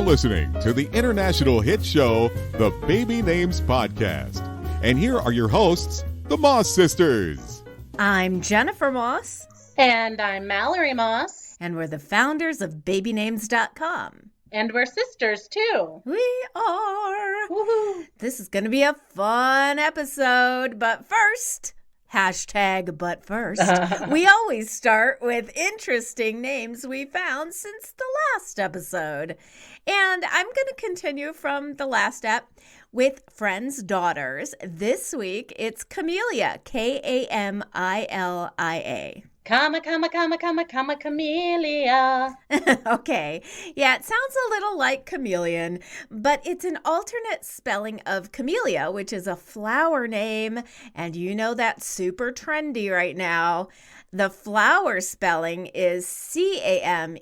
listening to the international hit show, the Baby Names Podcast. And here are your hosts, the Moss Sisters. I'm Jennifer Moss. And I'm Mallory Moss. And we're the founders of babynames.com. And we're sisters, too. We are. Woohoo. This is going to be a fun episode. But first, we always start with interesting names we found since the last episode. And I'm going to continue from the last ep with Friends' Daughters. This week, it's Kamillia, Kamillia. Kamillia. Okay. Yeah, it sounds a little like chameleon, but it's an alternate spelling of camellia, which is a flower name. And you know that's super trendy right now. The flower spelling is Camella.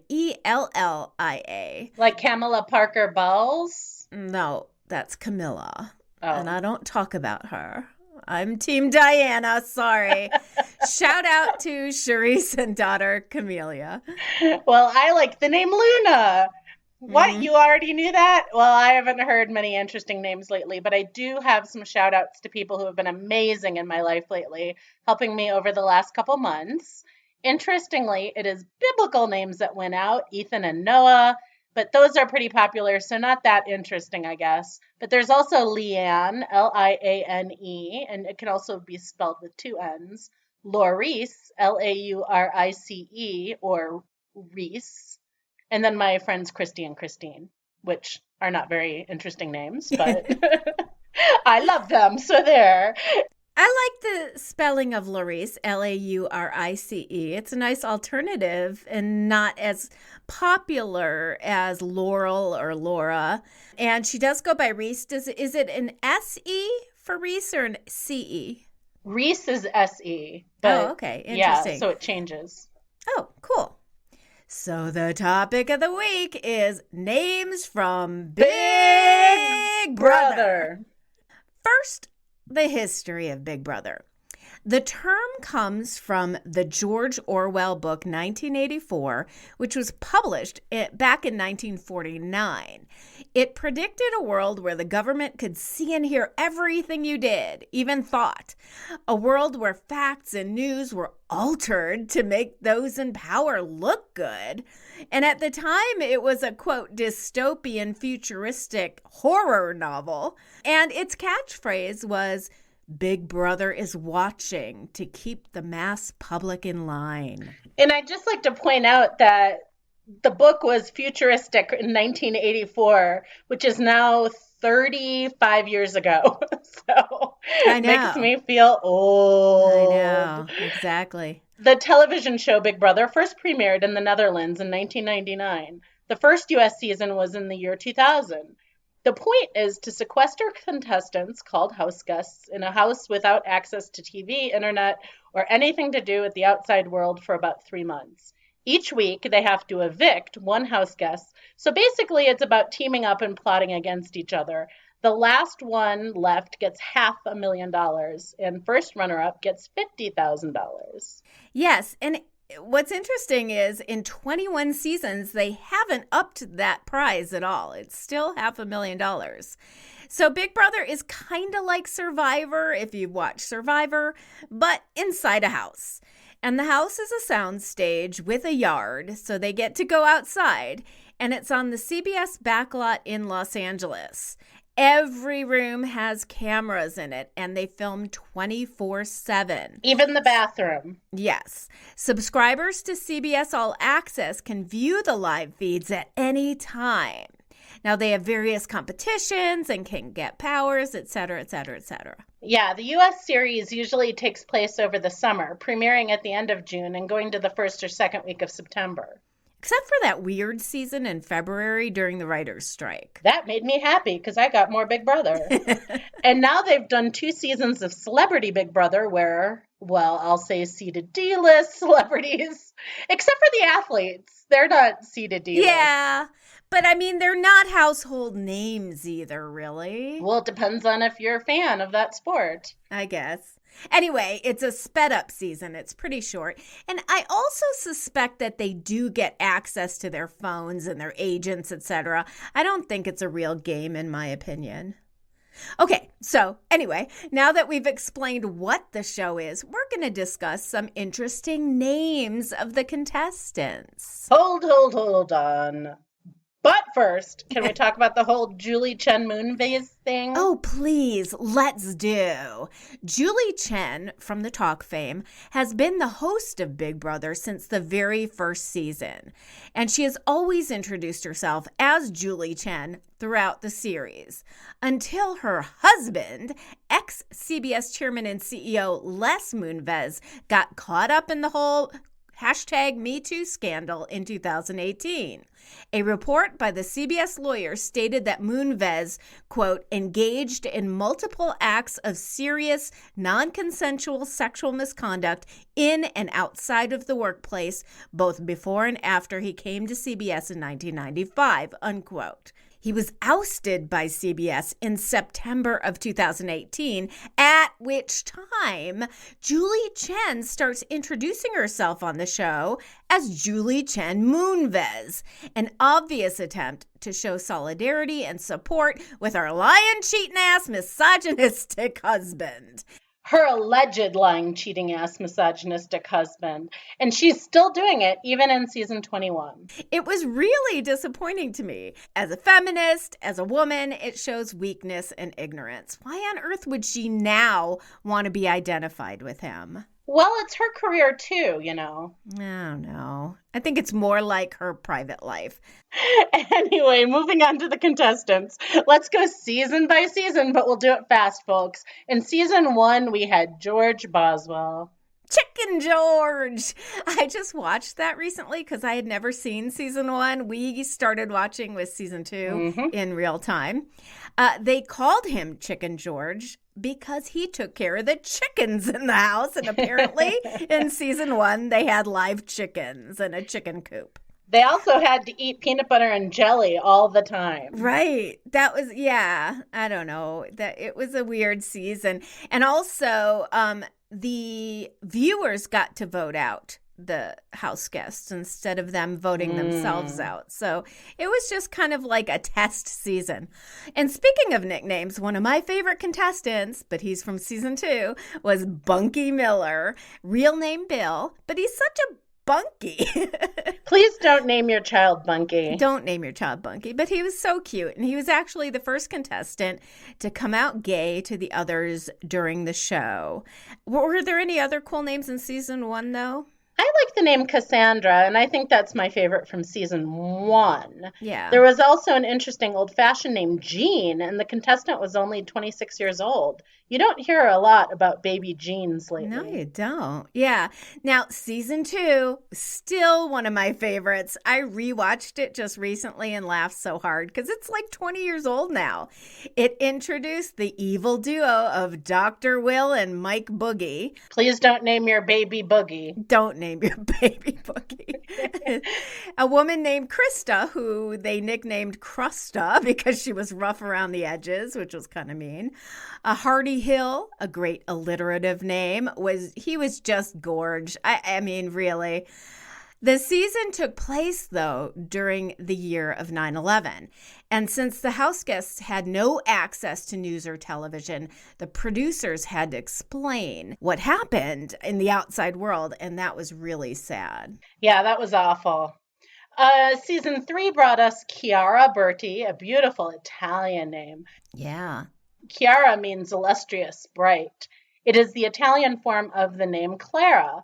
Like Camilla Parker Bowles? No, that's Kamilla. Oh. And I don't talk about her. I'm Team Diana, sorry. Shout out to Reese and daughter Kamillia. Well, I like the name Luna. What? You already knew that? Well, I haven't heard many interesting names lately, but I do have some shout outs to people who have been amazing in my life lately, helping me over the last couple months. Interestingly, it is biblical names that went out, Ethan and Noah. But those are pretty popular, so not that interesting, I guess. But there's also Liane, Liane, and it can also be spelled with two N's. Laurice, Laurice, or Reese. And then my friends Christy and Christine, which are not very interesting names, but I love them, so there. I like the spelling of Laurice, Laurice. It's a nice alternative and not as popular as Laurel or Laura. And she does go by Reese. Is it an S-E for Reese or an C-E? Reese is S-E. But okay. Interesting. Yeah, so it changes. Oh, cool. So the topic of the week is names from Big Brother. First, the history of Big Brother. The term comes from the George Orwell book 1984, which was published back in 1949. It predicted a world where the government could see and hear everything you did, even thought. A world where facts and news were altered to make those in power look good. And at the time, it was a, quote, dystopian, futuristic horror novel. And its catchphrase was, Big Brother is watching to keep the mass public in line. And I'd just like to point out that the book was futuristic in 1984, which is now 35 years ago. So it makes me feel old. I know, exactly. The television show Big Brother first premiered in the Netherlands in 1999. The first U.S. season was in the year 2000. The point is to sequester contestants, called houseguests, in a house without access to TV, internet, or anything to do with the outside world for about 3 months. Each week, they have to evict one houseguest. So basically, it's about teaming up and plotting against each other. The last one left gets $500,000, and first runner-up gets $50,000. Yes, and what's interesting is in 21 seasons, they haven't upped that prize at all. It's still $500,000. So Big Brother is kind of like Survivor, if you've watched Survivor, but inside a house. And the house is a soundstage with a yard, so they get to go outside. And it's on the CBS backlot in Los Angeles. Every room has cameras in it, and they film 24/7. Even the bathroom. Yes. Subscribers to CBS All Access can view the live feeds at any time. Now, they have various competitions and can get powers, et cetera, et cetera, et cetera. Yeah, the U.S. series usually takes place over the summer, premiering at the end of June and going to the first or second week of September. Except for that weird season in February during the writer's strike. That made me happy because I got more Big Brother. And now they've done 2 seasons of Celebrity Big Brother where, well, I'll say seeded D-list celebrities, except for the athletes. They're not seeded D-list. Yeah, But I mean, they're not household names either, really. Well, it depends on if you're a fan of that sport. I guess. Anyway, it's a sped up season. It's pretty short. And I also suspect that they do get access to their phones and their agents, etc. I don't think it's a real game, in my opinion. Okay, so anyway, now that we've explained what the show is, we're going to discuss some interesting names of the contestants. Hold on. But first, can we talk about the whole Julie Chen moon phase thing? Oh, please, let's do. Julie Chen, from the Talk fame, has been the host of Big Brother since the very first season. And she has always introduced herself as Julie Chen throughout the series, until her husband, ex-CBS chairman and CEO Les Moonves, got caught up in the whole #MeToo scandal in 2018. A report by the CBS lawyer stated that Moonves, quote, engaged in multiple acts of serious, non-consensual sexual misconduct in and outside of the workplace, both before and after he came to CBS in 1995, unquote. He was ousted by CBS in September of 2018, at which time Julie Chen starts introducing herself on the show as Julie Chen Moonves, an obvious attempt to show solidarity and support with her lying, cheating ass, misogynistic husband. Her alleged lying, cheating ass, misogynistic husband. And she's still doing it, even in season 21. It was really disappointing to me. As a feminist, as a woman, it shows weakness and ignorance. Why on earth would she now want to be identified with him? Well, it's her career too, you know. I don't know. I think it's more like her private life. Anyway, moving on to the contestants. Let's go season by season, but we'll do it fast, folks. In season 1, we had George Boswell. Chicken George! I just watched that recently because I had never seen season 1. We started watching with season 2 in real time. They called him Chicken George because he took care of the chickens in the house. And apparently in season 1, they had live chickens in a chicken coop. They also had to eat peanut butter and jelly all the time. Right. That was, yeah, I don't know. That it was a weird season. And also, the viewers got to vote out the house guests instead of them voting themselves out. So it was just kind of like a test season. And speaking of nicknames, one of my favorite contestants, but he's from season 2, was Bunky Miller. Real name Bill, but he's such a Bunky. Please don't name your child Bunky. Don't name your child Bunky. But he was so cute. And he was actually the first contestant to come out gay to the others during the show. Were there any other cool names in season 1, though? I like the name Cassandra, and I think that's my favorite from season 1. Yeah. There was also an interesting old-fashioned name, Jean, and the contestant was only 26 years old. You don't hear a lot about baby Jeans lately. No, you don't. Yeah. Now, season 2, still one of my favorites. I rewatched it just recently and laughed so hard because it's like 20 years old now. It introduced the evil duo of Dr. Will and Mike Boogie. Please don't name your baby Boogie. Don't name your baby Boogie. A woman named Krista, who they nicknamed Crusta because she was rough around the edges, which was kind of mean. Hardy Hill, a great alliterative name, was just gorge. I mean, really. The season took place, though, during the year of 9/11. And since the house guests had no access to news or television, the producers had to explain what happened in the outside world, and that was really sad. Yeah, that was awful. Season 3 brought us Chiara Berti, a beautiful Italian name. Yeah. Chiara means illustrious, bright. It is the Italian form of the name Clara.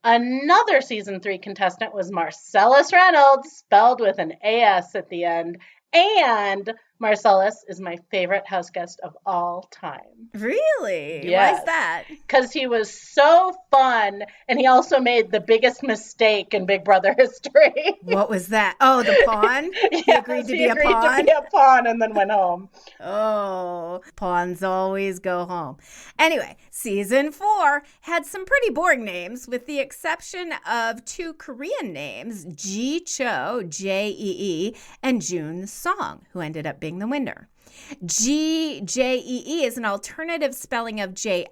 Another season 3 contestant was Marcellus Reynolds, spelled with an AS at the end, and Marcellus is my favorite house guest of all time. Really? Yes. Why is that? Because he was so fun, and he also made the biggest mistake in Big Brother history. What was that? Oh, the pawn? He agreed to be a pawn? to be a pawn and then went home. Oh, pawns always go home. Anyway, season 4 had some pretty boring names, with the exception of 2 Korean names, Ji Cho, Jee, and Jun Song, who ended up being the winner. Jee is an alternative spelling of Ji,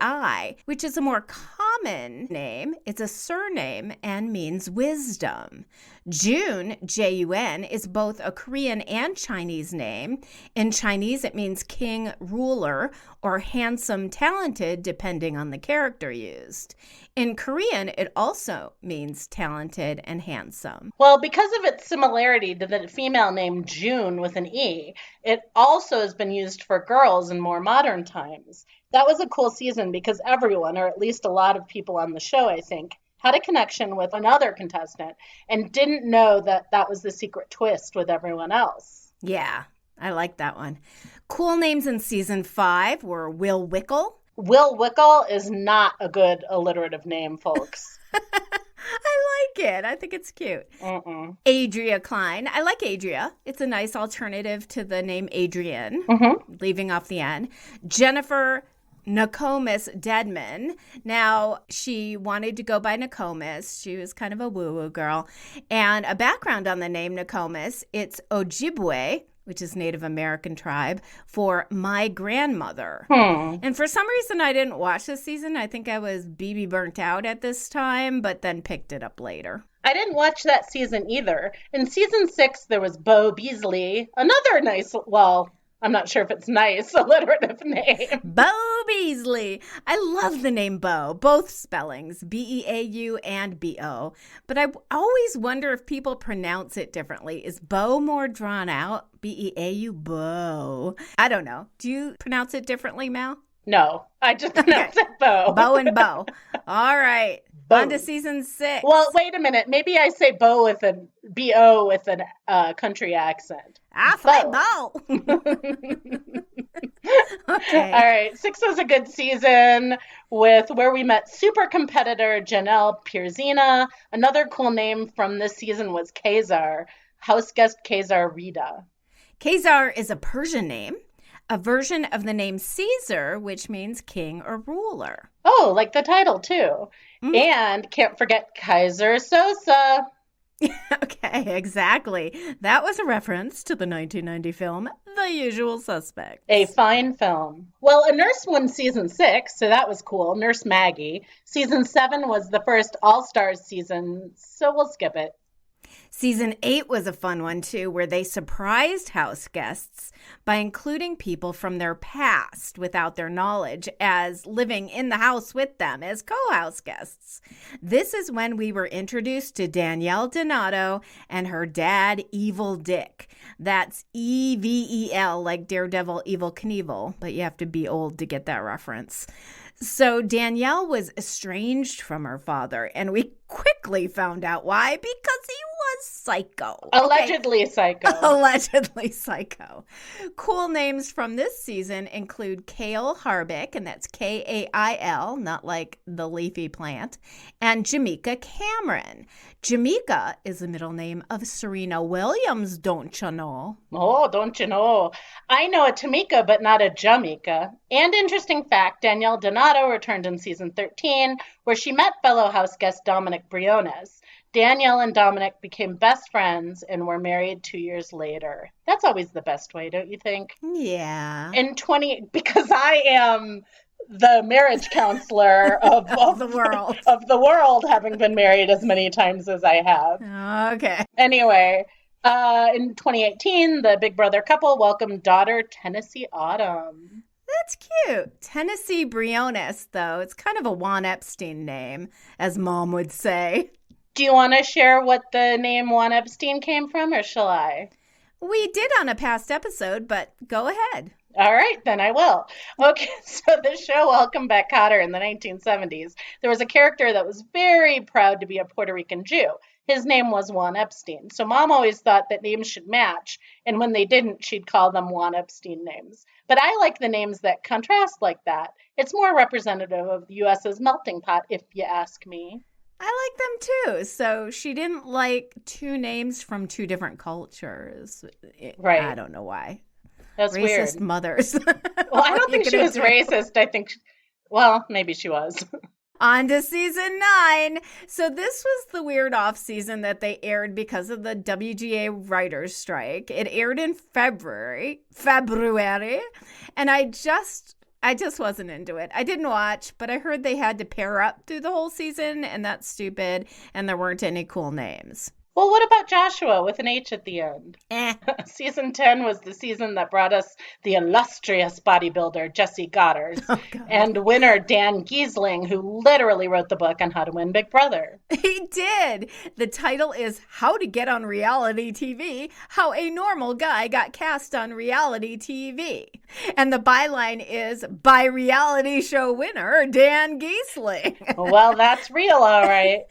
which is a more common name. It's a surname and means wisdom. Jun, Jun, is both a Korean and Chinese name. In Chinese, it means king, ruler, or handsome, talented, depending on the character used. In Korean, it also means talented and handsome. Well, because of its similarity to the female name June with an E, it also has been used for girls in more modern times. That was a cool season because everyone, or at least a lot of people on the show, I think, had a connection with another contestant and didn't know that that was the secret twist with everyone else. Yeah, I like that one. Cool names in season 5 were Will Wickle. Will Wickle is not a good alliterative name, folks. I like it. I think it's cute. Adria Klein. I like Adria. It's a nice alternative to the name Adrian, leaving off the N. Jennifer Nakomis Deadman. Now, she wanted to go by Nakomis. She was kind of a woo-woo girl. And a background on the name Nakomis, it's Ojibwe, which is Native American tribe, for my grandmother. And for some reason, I didn't watch this season. I think I was BB burnt out at this time, but then picked it up later. I didn't watch that season either. In season 6, there was Beau Beasley, another nice, well, I'm not sure if it's nice, alliterative name. Beau Beasley. I love the name Beau, both spellings, Beau and Bo. But I always wonder if people pronounce it differently. Is Beau more drawn out? Beau, Beau. I don't know. Do you pronounce it differently, Mal? No, I just pronounce it Beau. Beau and Beau. All right. Beau. On to season 6. Well, wait a minute. Maybe I say Beau with an B-O with an country accent. I say Beau. Okay. All right. 6 was a good season with where we met super competitor Janelle Pierzina. Another cool name from this season was Kaysar, house guest Kaysar Rita. Kaysar is a Persian name, a version of the name Caesar, which means king or ruler. Oh, like the title too. And can't forget Kaiser Sosa. Okay, exactly. That was a reference to the 1990 film, The Usual Suspects. A fine film. Well, a nurse won season 6, so that was cool. Nurse Maggie. Season 7 was the first All-Stars season, so we'll skip it. Season 8 was a fun one, too, where they surprised house guests by including people from their past without their knowledge as living in the house with them as co-house guests. This is when we were introduced to Danielle Donato and her dad, Evil Dick. That's E-V-E-L, like Daredevil, Evel Knievel, but you have to be old to get that reference. So Danielle was estranged from her father, and we quickly found out why, because he was psycho. Allegedly psycho. Allegedly psycho. Cool names from this season include Kail Harbick, and that's Kail, not like the leafy plant, and Jamaica Cameron. Jamaica is the middle name of Serena Williams, don't you know? Oh, don't you know? I know a Tamika, but not a Jamaica. And interesting fact, Danielle Donato returned in season 13, where she met fellow house guest Dominic Briones. Danielle and Dominic became best friends and were married 2 years later. That's always the best way, don't you think? Yeah. Because I am the marriage counselor of the world. Of the world, having been married as many times as I have. Okay. Anyway, in 2018, the Big Brother couple welcomed daughter Tennessee Autumn. That's cute. Tennessee Briones, though. It's kind of a Juan Epstein name, as Mom would say. Do you want to share what the name Juan Epstein came from, or shall I? We did on a past episode, but go ahead. All right, then I will. Okay, so the show Welcome Back Kotter in the 1970s, there was a character that was very proud to be a Puerto Rican Jew. his name was Juan Epstein. So Mom always thought that names should match, and when they didn't, she'd call them Juan Epstein names. But I like the names that contrast like that. It's more representative of the U.S.'s melting pot, if you ask me. I like them too. So she didn't like two names from two different cultures. Right. I don't know why. That's Racist weird. mothers. Well, I don't think she was racist. I think, well, maybe she was. On to season 9. So this was the weird off season that they aired because of the WGA writers' strike. It aired in February, and I just wasn't into it. I didn't watch, but I heard they had to pair up through the whole season, and that's stupid, and there weren't any cool names. Well, what about Joshua with an H at the end? Season 10 was the season that brought us the illustrious bodybuilder Jesse Goddard and winner Dan Giesling, who literally wrote the book on how to win Big Brother. He did. The title is How to Get on Reality TV, How a Normal Guy Got Cast on Reality TV. And the byline is by reality show winner Dan Giesling. Well, that's real, all right.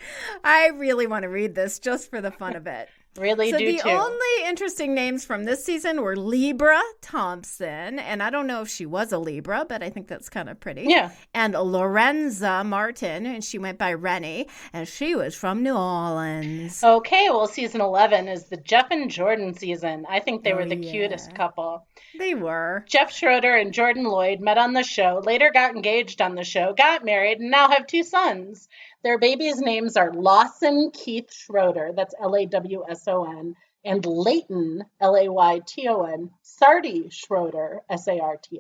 I really want to read this just for the fun of it. Really so do the too. only interesting names from this season were Libra Thompson, and I don't know if she was a Libra, but I think that's kind of pretty. Yeah. And Lorenza Martin, and she went by Rennie, and she was from New Orleans. Okay, well, season 11 is the Jeff and Jordan season. I think they were the cutest couple. They were. Jeff Schroeder and Jordan Lloyd met on the show, later got engaged on the show, got married, and now have 2 sons. Their babies' names are Lawson Keith Schroeder, that's Lawson, and Layton, Layton, Sardi Schroeder, Sarti.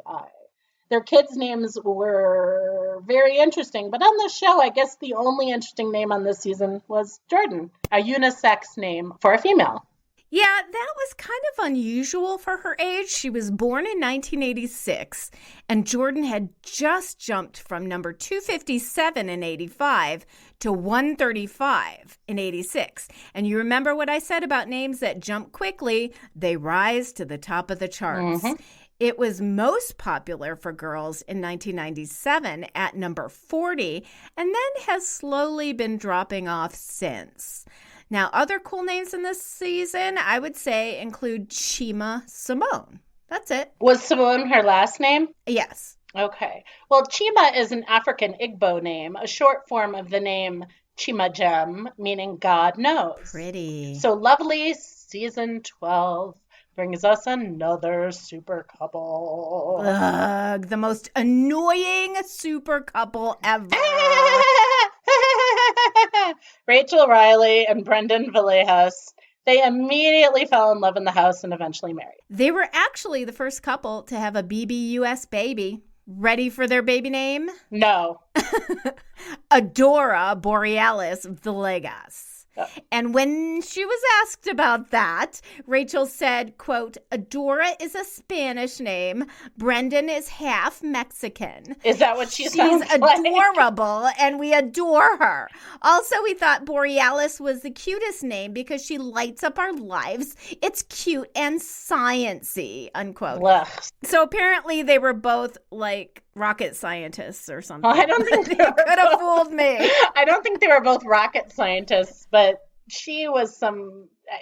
Their kids' names were very interesting, but on the show, I guess the only interesting name on this season was Jordan, a unisex name for a female. Yeah, that was kind of unusual for her age. She was born in 1986, and Jordan had just jumped from number 257 in 85 to 135 in 86. And you remember what I said about names that jump quickly? They rise to the top of the charts. Mm-hmm. It was most popular for girls in 1997 at number 40, and then has slowly been dropping off since. Now, other cool names in this season, I would say, include Chima Simone. That's it. Was Simone her last name? Yes. Okay. Well, Chima is an African Igbo name, a short form of the name Chimajem, meaning God knows. Pretty. So lovely season 12 brings us another super couple. Ugh, the most annoying super couple ever. Rachel Riley and Brendan Villegas. They immediately fell in love in the house and eventually married. They were actually the first couple to have a BBUS baby. Ready for their baby name? No. Adora Borealis Villegas. And when she was asked about that, Rachel said, quote, Adora is a Spanish name. Brendan is half Mexican. Is that what she sounds like? She's adorable, and we adore her. Also, we thought Borealis was the cutest name because she lights up our lives. It's cute and science-y, unquote. Ugh. So apparently they were both like rocket scientists or something. I don't think they could have fooled me. I don't think they were both rocket scientists, but she was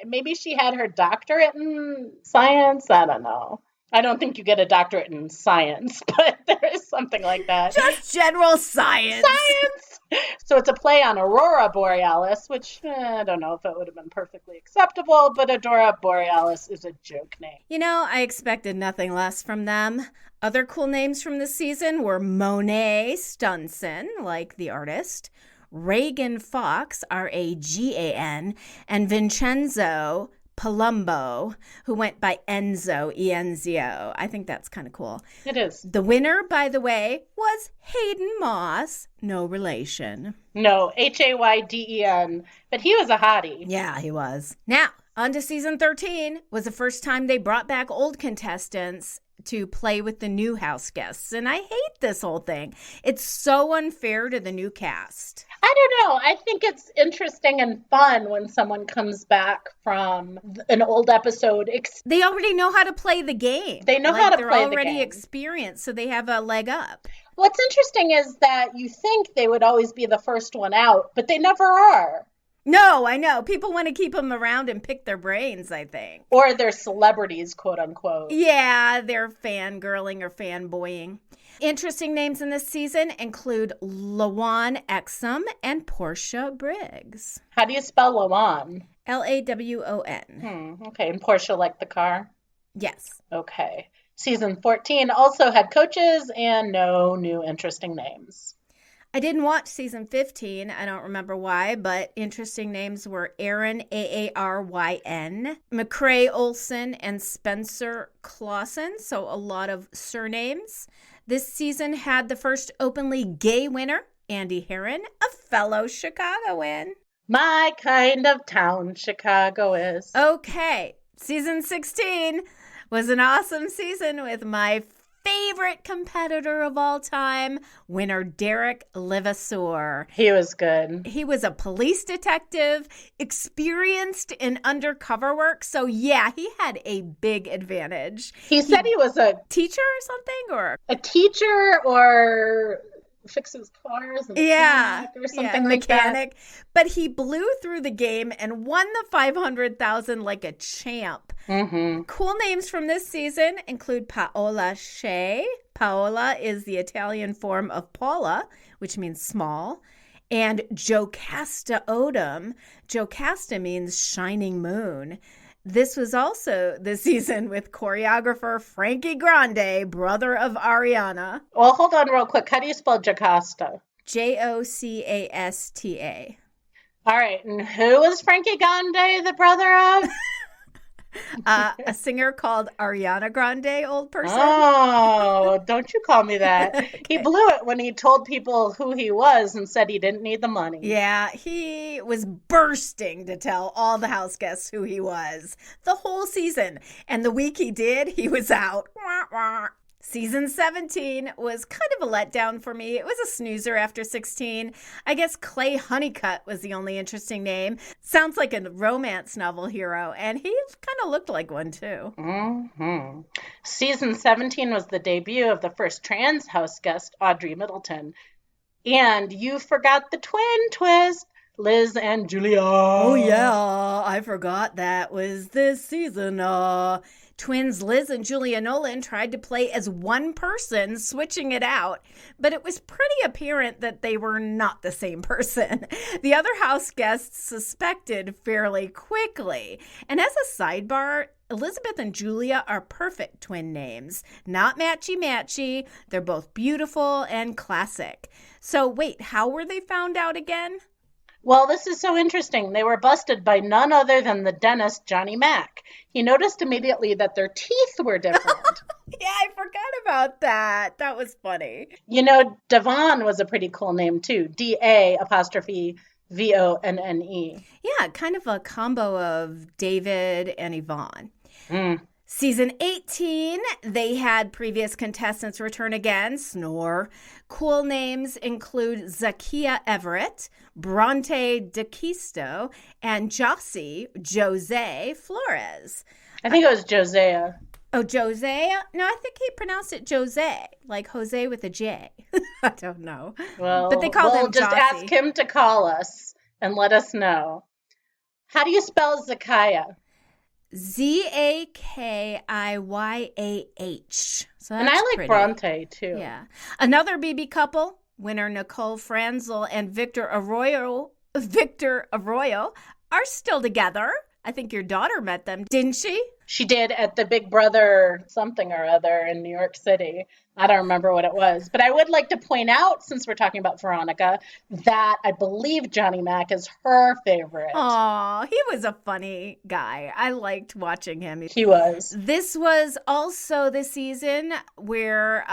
maybe she had her doctorate in science. I don't know. I don't think you get a doctorate in science, but there is something like that. Just general science. Science! So it's a play on Aurora Borealis, which I don't know if it would have been perfectly acceptable, but Aurora Borealis is a joke name. You know, I expected nothing less from them. Other cool names from this season were Monet Stunson, like the artist, Reagan Fox, Ragan, and Vincenzo Palumbo, who went by Enzo, E-N-Z-O. I think that's kind of cool. It is. The winner, by the way, was Hayden Moss. No relation. No, Hayden. But he was a hottie. Yeah, he was. Now, on to season 13 was the first time they brought back old contestants to play with the new house guests. And I hate this whole thing. It's so unfair to the new cast. I don't know. I think it's interesting and fun when someone comes back from an old episode. They already know how to play the game. They know how to play the game. They're already experienced, so they have a leg up. What's interesting is that you think they would always be the first one out, but they never are. No, I know. People want to keep them around and pick their brains, I think. Or they're celebrities, quote unquote. Yeah, they're fangirling or fanboying. Interesting names in this season include Lawan Exum and Portia Briggs. How do you spell Lawan? Lawon. Okay, and Portia like the car? Yes. Okay. Season 14 also had coaches and no new interesting names. I didn't watch season 15. I don't remember why, but interesting names were Aaron, Aaryn, McCrae Olsen, and Spencer Clausen. So a lot of surnames. This season had the first openly gay winner, Andy Herron, a fellow Chicagoan. My kind of town, Chicago is. Okay, season 16 was an awesome season with my favorite competitor of all time, winner Derek Levasseur. He was good. He was a police detective, experienced in undercover work. So yeah, he had a big advantage. He said he was a teacher or something, or a teacher or fixes cars and or something like mechanic. that. But he blew through the game and won the $500,000 like a champ. Cool names from this season include Paola Shea. Paola is the Italian form of Paula, which means small. And Jocasta Odom. Jocasta means shining moon. This was also the season with choreographer Frankie Grande, brother of Ariana. Well, hold on real quick. How do you spell Jocasta? Jocasta. All right. And who is Frankie Grande the brother of? A singer called Ariana Grande, old person. Oh, don't you call me that. Okay. He blew it when he told people who he was and said he didn't need the money. Yeah, he was bursting to tell all the house guests who he was the whole season. And the week he did, he was out. Wah, wah. Season 17 was kind of a letdown for me. It was a snoozer after 16. I guess Clay Honeycutt was the only interesting name. Sounds like a romance novel hero, and he kind of looked like one too. Season 17 was the debut of the first trans house guest, Audrey Middleton. And you forgot the twin twist, Liz and Julia. Oh, yeah, I forgot that was this season. Twins Liz and Julia Nolan tried to play as one person, switching it out, but it was pretty apparent that they were not the same person. The other house guests suspected fairly quickly. And as a sidebar, Elizabeth and Julia are perfect twin names. Not matchy-matchy. They're both beautiful and classic. So wait, how were they found out again? Well, this is so interesting. They were busted by none other than the dentist, Johnny Mac. He noticed immediately that their teeth were different. Yeah, I forgot about that. That was funny. You know, Devon was a pretty cool name too. D-A''VONNE. Yeah, kind of a combo of David and Yvonne. Season 18, they had previous contestants return again. Snore. Cool names include Zakia Everett, Bronte DeKisto, and Jose Flores. I think it was Josiah. Oh, Jose? No, I think he pronounced it Jose, like Jose with a J. I don't know. Well, but they called him we'll just Jossie. ask him to call us and let us know. How do you spell Zakiah? Zakiyah. So and I like pretty. Bronte too. Yeah. Another BB couple, winner Nicole Franzel and Victor Arroyo are still together. I think your daughter met them, didn't she? She did at the Big Brother something or other in New York City. I don't remember what it was. But I would like to point out, since we're talking about Veronica, that I believe Johnny Mac is her favorite. Aw, he was a funny guy. I liked watching him. He was. This was also the season where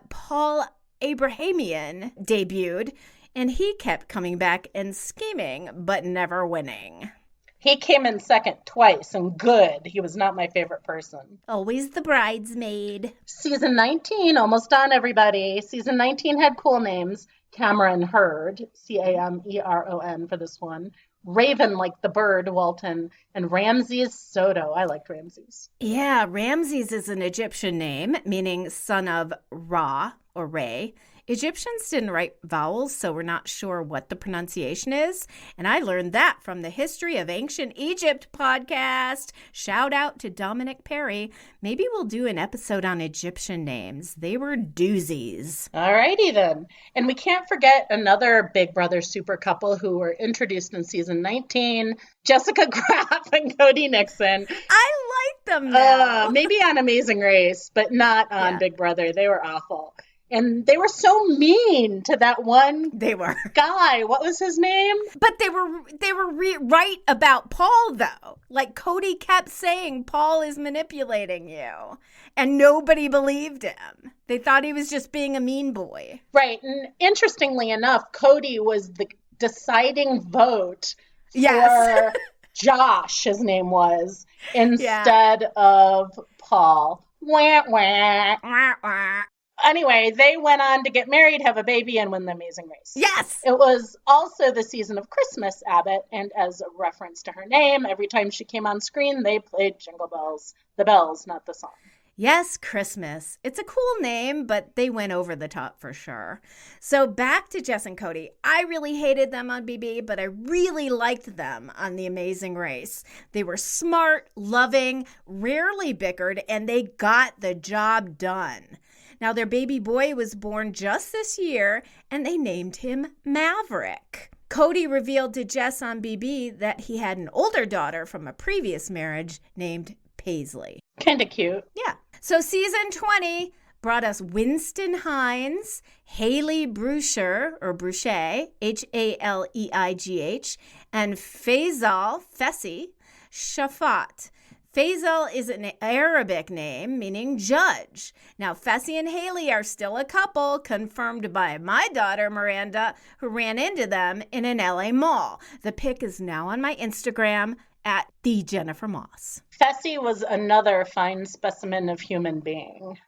Paul Abrahamian debuted, and he kept coming back and scheming, but never winning. He came in second twice, and good. He was not my favorite person. Always the bridesmaid. Season 19, almost done, everybody. Season 19 had cool names. Cameron Hurd, Cameron for this one. Raven, like the bird, Walton. And Ramses Soto. I liked Ramses. Yeah, Ramses is an Egyptian name, meaning son of Ra, or Re. Egyptians didn't write vowels, so we're not sure what the pronunciation is. And I learned that from the History of Ancient Egypt podcast. Shout out to Dominic Perry. Maybe we'll do an episode on Egyptian names. They were doozies. All righty then. And we can't forget another Big Brother super couple who were introduced in season 19, Jessica Graff and Cody Nixon. I like them now. Maybe on Amazing Race, but not on Big Brother. They were awful. And they were so mean to that one guy. What was his name? But they were right about Paul, though. Like, Cody kept saying Paul is manipulating you. And nobody believed him. They thought he was just being a mean boy. Right. And interestingly enough, Cody was the deciding vote for Josh, his name was, instead of Paul. Wah, wah. Wah, wah. Anyway, they went on to get married, have a baby, and win the Amazing Race. Yes! It was also the season of Christmas, Abbott, and as a reference to her name, every time she came on screen, they played Jingle Bells. The bells, not the song. Yes, Christmas. It's a cool name, but they went over the top for sure. So back to Jess and Cody. I really hated them on BB, but I really liked them on The Amazing Race. They were smart, loving, rarely bickered, and they got the job done. Now, their baby boy was born just this year, and they named him Maverick. Cody revealed to Jess on BB that he had an older daughter from a previous marriage named Paisley. Kind of cute. Yeah. So season 20 brought us Winston Hines, Haley Brucher, or Bruchet, Haleigh, and Faisal Fessi Shafat. Faisal is an Arabic name meaning judge. Now, Fessi and Haley are still a couple, confirmed by my daughter, Miranda, who ran into them in an LA mall. The pic is now on my Instagram at @TheJenniferMoss. Fessi was another fine specimen of human being.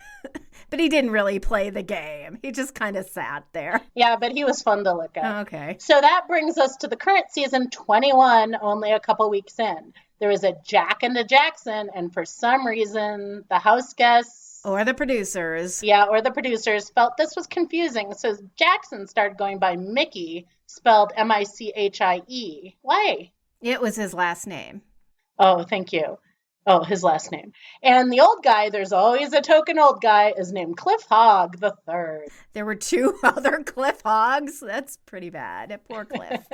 But he didn't really play the game. He just kind of sat there. Yeah, but he was fun to look at. Okay. So that brings us to the current season 21, only a couple weeks in. There was a Jack and a Jackson, and for some reason, the house guests... Or the producers. Yeah, or the producers felt this was confusing, so Jackson started going by Mickey, spelled Michie. Why? It was his last name. Oh, thank you. Oh, his last name. And the old guy, there's always a token old guy, is named Cliff Hogg the Third. There were 2 other Cliff Hoggs. That's pretty bad. Poor Cliff.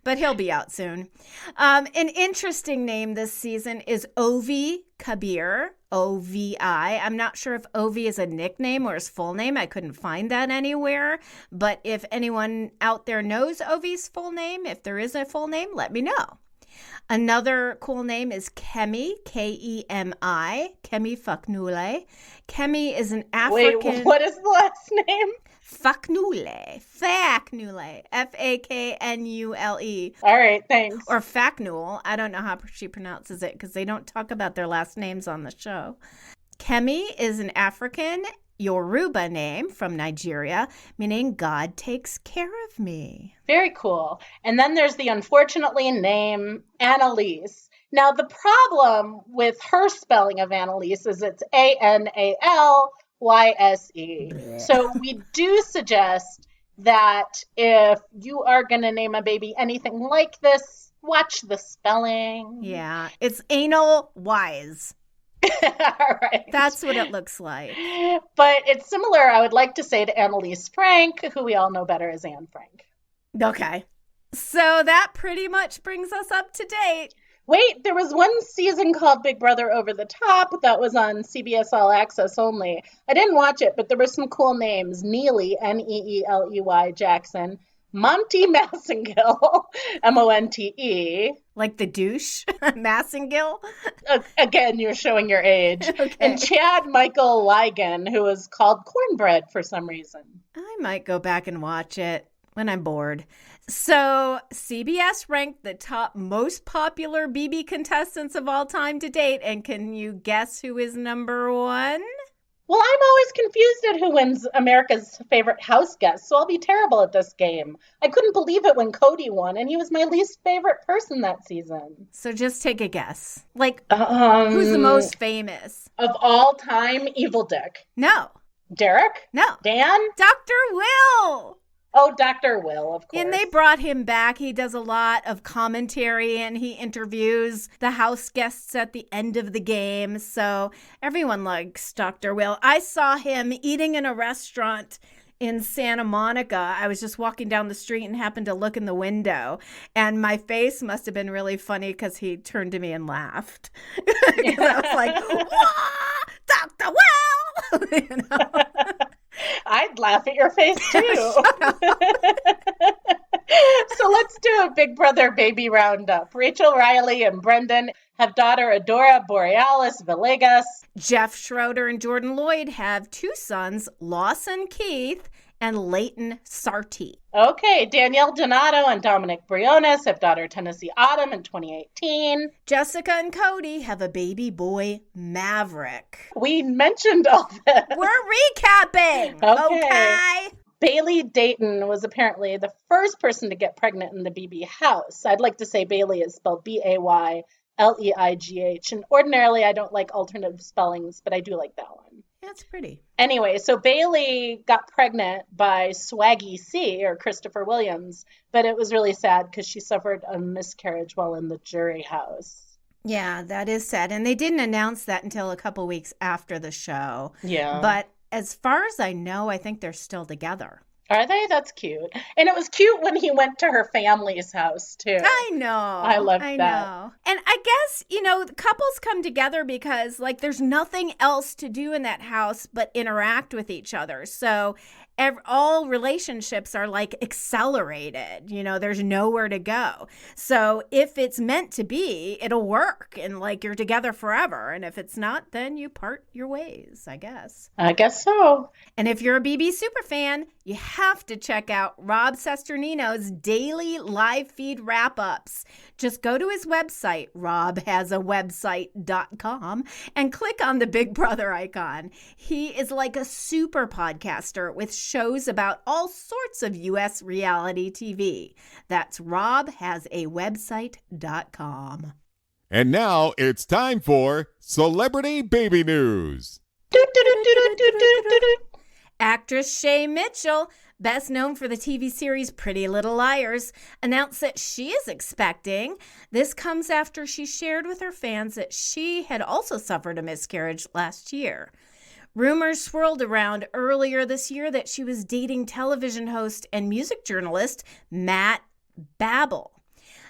But he'll be out soon. An interesting name this season is Ovi Kabir, O-V-I. I'm not sure if Ovi is a nickname or his full name. I couldn't find that anywhere. But if anyone out there knows Ovi's full name, if there is a full name, let me know. Another cool name is Kemi, Kemi, Kemi Faknule. Kemi is an African... Wait, what is the last name? Faknule, Faknule. All right, thanks. Or Faknul. I don't know how she pronounces it because they don't talk about their last names on the show. Kemi is an African Yoruba name from Nigeria, meaning God takes care of me. Very cool. And then there's the unfortunately name Annalise. Now, the problem with her spelling of Annalise is it's Analyse. So we do suggest that if you are going to name a baby anything like this, watch the spelling. Yeah, it's anal wise. Right. That's what it looks like. But it's similar, I would like to say, to Annalise Frank, who we all know better as Anne Frank. Okay. So that pretty much brings us up to date. Wait, there was one season called Big Brother Over the Top that was on CBS All Access only. I didn't watch it, but there were some cool names. Neely, Neeley Jackson. Monty Massengill, Monte. Like the douche, Massengill. Again, you're showing your age. Okay. And Chad Michael Ligon, who was called Cornbread for some reason. I might go back and watch it when I'm bored. So CBS ranked the top most popular BB contestants of all time to date. And can you guess who is number 1? Well, I'm always confused at who wins America's favorite house guest, so I'll be terrible at this game. I couldn't believe it when Cody won, and he was my least favorite person that season. So just take a guess. Like, who's the most famous? Of all time, Evil Dick. No. Derek? No. Dan? Dr. Will. Oh, Dr. Will, of course. And they brought him back. He does a lot of commentary and he interviews the house guests at the end of the game. So everyone likes Dr. Will. I saw him eating in a restaurant in Santa Monica. I was just walking down the street and happened to look in the window. And my face must have been really funny because he turned to me and laughed. I was like, "Whoa, Dr. Will!" You know? I'd laugh at your face too. So let's do a Big Brother baby roundup. Rachel Riley and Brendan have daughter Adora Borealis Villegas. Jeff Schroeder and Jordan Lloyd have 2 sons, Lawson Keith and Leighton Sarti. Okay, Danielle Donato and Dominic Briones have daughter Tennessee Autumn in 2018. Jessica and Cody have a baby boy, Maverick. We mentioned all this. We're recapping. Okay. Bailey Dayton was apparently the first person to get pregnant in the BB house. I'd like to say Bailey is spelled Bayleigh, and ordinarily I don't like alternative spellings, but I do like that one. That's pretty. Anyway, so Bailey got pregnant by Swaggy C, or Christopher Williams, but it was really sad because she suffered a miscarriage while in the jury house. Yeah, that is sad. And they didn't announce that until a couple weeks after the show. Yeah. But as far as I know, I think they're still together. Are they? That's cute. And it was cute when he went to her family's house, too. I know. I loved that. Know. And I guess, couples come together because, there's nothing else to do in that house but interact with each other. So all relationships are, accelerated. There's nowhere to go. So if it's meant to be, it'll work. And, you're together forever. And if it's not, then you part your ways, I guess. I guess so. And if you're a BB Superfan, you have to check out Rob Sesternino's daily live feed wrap-ups. Just go to his website, robhasawebsite.com, and click on the Big Brother icon. He is like a super podcaster with shows about all sorts of U.S. reality TV. That's robhasawebsite.com. And now it's time for Celebrity Baby News. Actress Shay Mitchell, best known for the TV series Pretty Little Liars, announced that she is expecting. This comes after she shared with her fans that she had also suffered a miscarriage last year. Rumors swirled around earlier this year that she was dating television host and music journalist Matt Babel.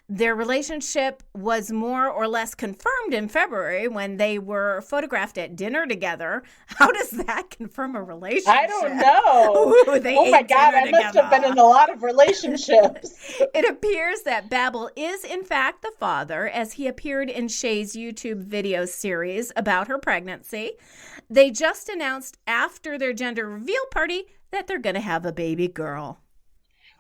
Their relationship was more or less confirmed in February when they were photographed at dinner together. How does that confirm a relationship? I don't know. Ooh, oh my God, I must have been in a lot of relationships. It appears that Babel is in fact the father, as he appeared in Shay's YouTube video series about her pregnancy. They just announced after their gender reveal party that they're going to have a baby girl.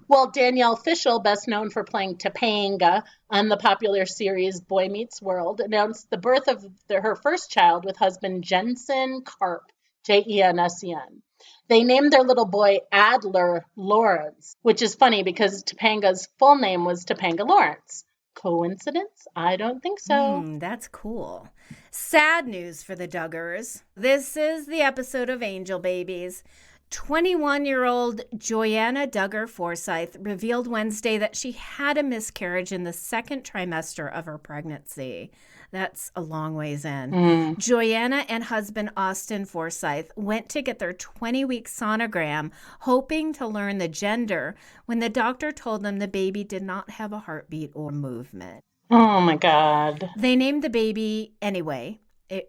Well, Danielle Fishel, best known for playing Topanga on the popular series Boy Meets World, announced the birth of her first child with husband Jensen Karp, Jensen. They named their little boy Adler Lawrence, which is funny because Topanga's full name was Topanga Lawrence. Coincidence? I don't think so. That's cool. Sad news for the Duggars. This is the episode of Angel Babies. 21-year-old Joanna Duggar Forsyth revealed Wednesday that she had a miscarriage in the second trimester of her pregnancy. That's a long ways in. Joanna and husband Austin Forsyth went to get their 20-week sonogram, hoping to learn the gender, when the doctor told them the baby did not have a heartbeat or movement. Oh, my God. They named the baby anyway.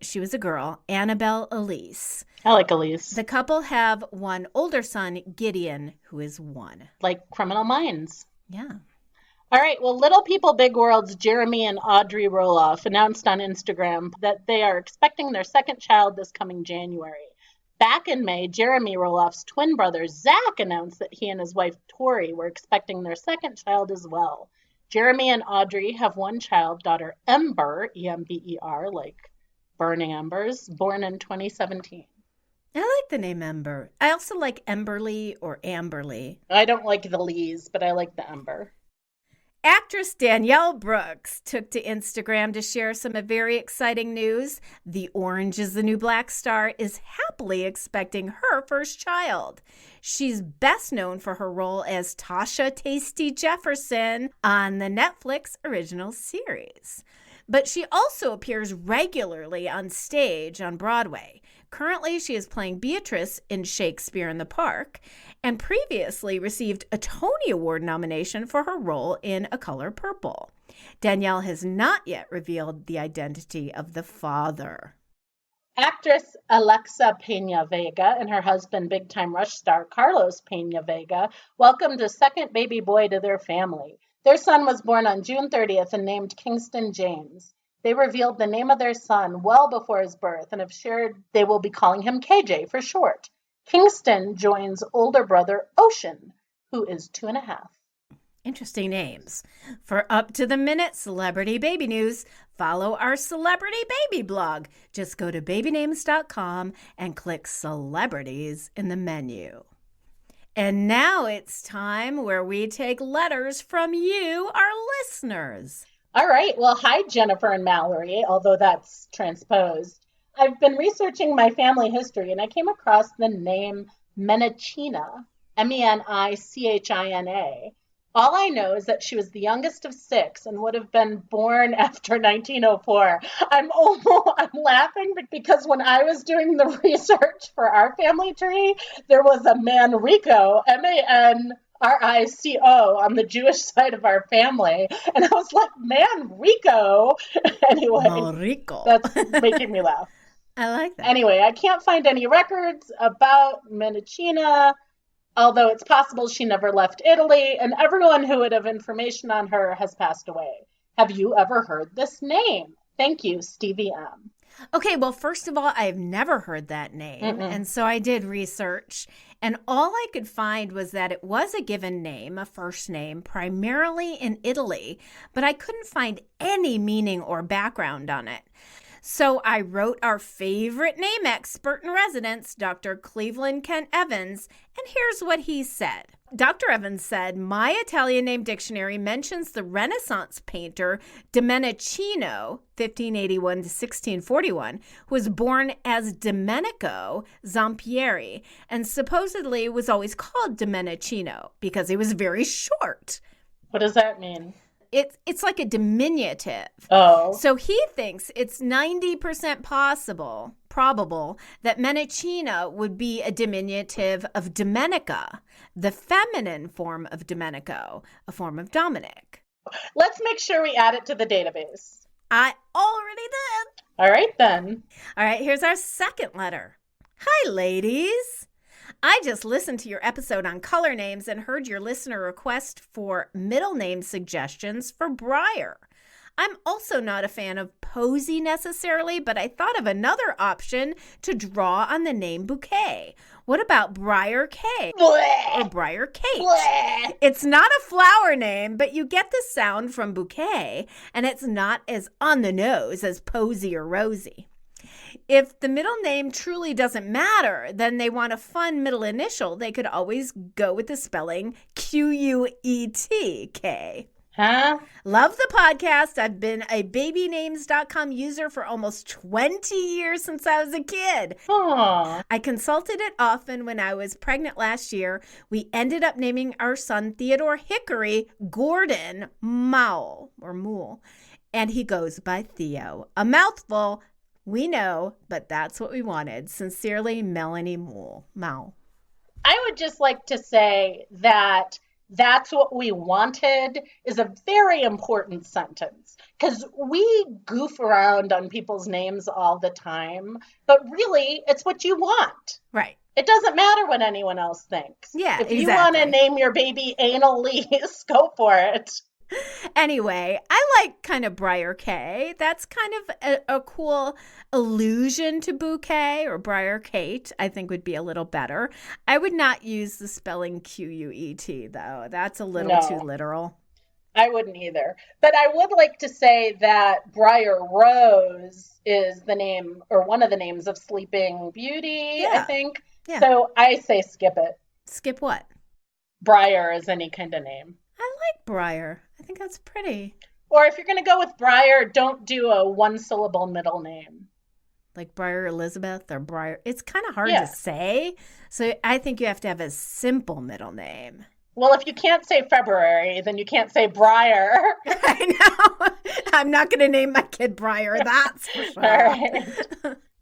She was a girl, Annabelle Elise. I like Elise. The couple have one older son, Gideon, who is 1. Like Criminal Minds. Yeah. All right. Well, Little People, Big World's Jeremy and Audrey Roloff announced on Instagram that they are expecting their second child this coming January. Back in May, Jeremy Roloff's twin brother, Zach, announced that he and his wife, Tori, were expecting their second child as well. Jeremy and Audrey have one child, daughter Ember, E-M-B-E-R, like burning embers, born in 2017. I like the name Ember. I also like Emberly or Amberly. I don't like the Lees, but I like the Ember. Actress Danielle Brooks took to Instagram to share some very exciting news. The Orange is the New Black star is happily expecting her first child. She's best known for her role as Tasha Tasty Jefferson on the Netflix original series. But she also appears regularly on stage on Broadway. Currently, she is playing Beatrice in Shakespeare in the Park and previously received a Tony Award nomination for her role in A Color Purple. Danielle has not yet revealed the identity of the father. Actress Alexa Pena Vega and her husband, Big Time Rush star Carlos Pena Vega, welcomed a second baby boy to their family. Their son was born on June 30th and named Kingston James. They revealed the name of their son well before his birth and have shared they will be calling him KJ for short. Kingston joins older brother Ocean, who is 2.5. Interesting names. For up-to-the-minute celebrity baby news, follow our celebrity baby blog. Just go to babynames.com and click celebrities in the menu. And now it's time where we take letters from you, our listeners. All right. Well, hi, Jennifer and Mallory, although that's transposed. I've been researching my family history, and I came across the name Menichina, Menichina. All I know is that she was the youngest of 6 and would have been born after 1904. I'm laughing because when I was doing the research for our family tree, there was a Manrico, Manrico, on the Jewish side of our family. And I was like, Manrico? Anyway, Manrico. That's making me laugh. I like that. Anyway, I can't find any records about Menichina, although it's possible she never left Italy, and everyone who would have information on her has passed away. Have you ever heard this name? Thank you, Stevie M. Okay, well, first of all, I've never heard that name, and so I did research, and all I could find was that it was a given name, a first name, primarily in Italy, but I couldn't find any meaning or background on it. So I wrote our favorite name expert in residence, Dr. Cleveland Kent Evans, and here's what he said. Dr. Evans said, my Italian name dictionary mentions the Renaissance painter Domenichino, 1581 to 1641, who was born as Domenico Zampieri and supposedly was always called Domenichino because he was very short. What does that mean? It's like a diminutive. Oh. So he thinks it's 90% probable that Menichina would be a diminutive of Domenica, the feminine form of Domenico, a form of Dominic. Let's make sure we add it to the database. I already did. All right, then. All right, here's our second letter. Hi, ladies. I just listened to your episode on color names and heard your listener request for middle name suggestions for Briar. I'm also not a fan of Posey necessarily, but I thought of another option to draw on the name Bouquet. What about Briar K? Or Briar Kate? It's not a flower name, but you get the sound from Bouquet, and it's not as on the nose as Posey or Rosie. If the middle name truly doesn't matter, then they want a fun middle initial. They could always go with the spelling Quetk. Huh? Love the podcast. I've been a babynames.com user for almost 20 years since I was a kid. Aww. I consulted it often when I was pregnant last year. We ended up naming our son Theodore Hickory Gordon Moule, and he goes by Theo. A mouthful, we know, but that's what we wanted. Sincerely, Melanie Moule. I would just like to say that that's what we wanted is a very important sentence because we goof around on people's names all the time, but really it's what you want. Right. It doesn't matter what anyone else thinks. Yeah, if you want to name your baby Anal Lease, go for it. Anyway, I like kind of Briar K. That's kind of a cool allusion to Bouquet or Briar Kate, I think would be a little better. I would not use the spelling Quet, though. That's a little too literal. I wouldn't either. But I would like to say that Briar Rose is the name or one of the names of Sleeping Beauty, I think. Yeah. So I say skip it. Skip what? Briar is any kind of name. I like Briar. I think think that's pretty. Or if you're going to go with Briar, don't do a one-syllable middle name. Like Briar Elizabeth or Briar. It's kind of hard Yeah. to say. So I think you have to have a simple middle name. Well, if you can't say February, then you can't say Briar. I know. I'm not going to name my kid Briar. That's for sure. All right.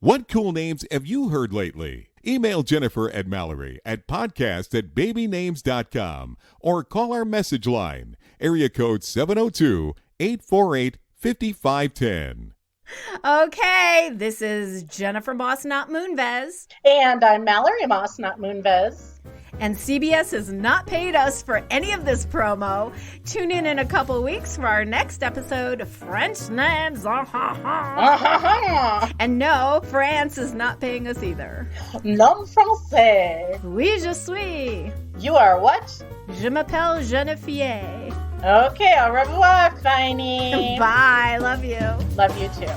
What cool names have you heard lately? Email Jennifer and Mallory at podcast@babynames.com or call our message line, area code 702-848-5510. Okay, this is Jennifer Moss, not Moonves. And I'm Mallory Moss, not Moonves. And CBS has not paid us for any of this promo. Tune in a couple weeks for our next episode, French Names. And no, France is not paying us either. Non français. Oui, je suis. You are what? Je m'appelle Geneviève. Okay, au revoir, Feiny. Bye, love you. Love you too.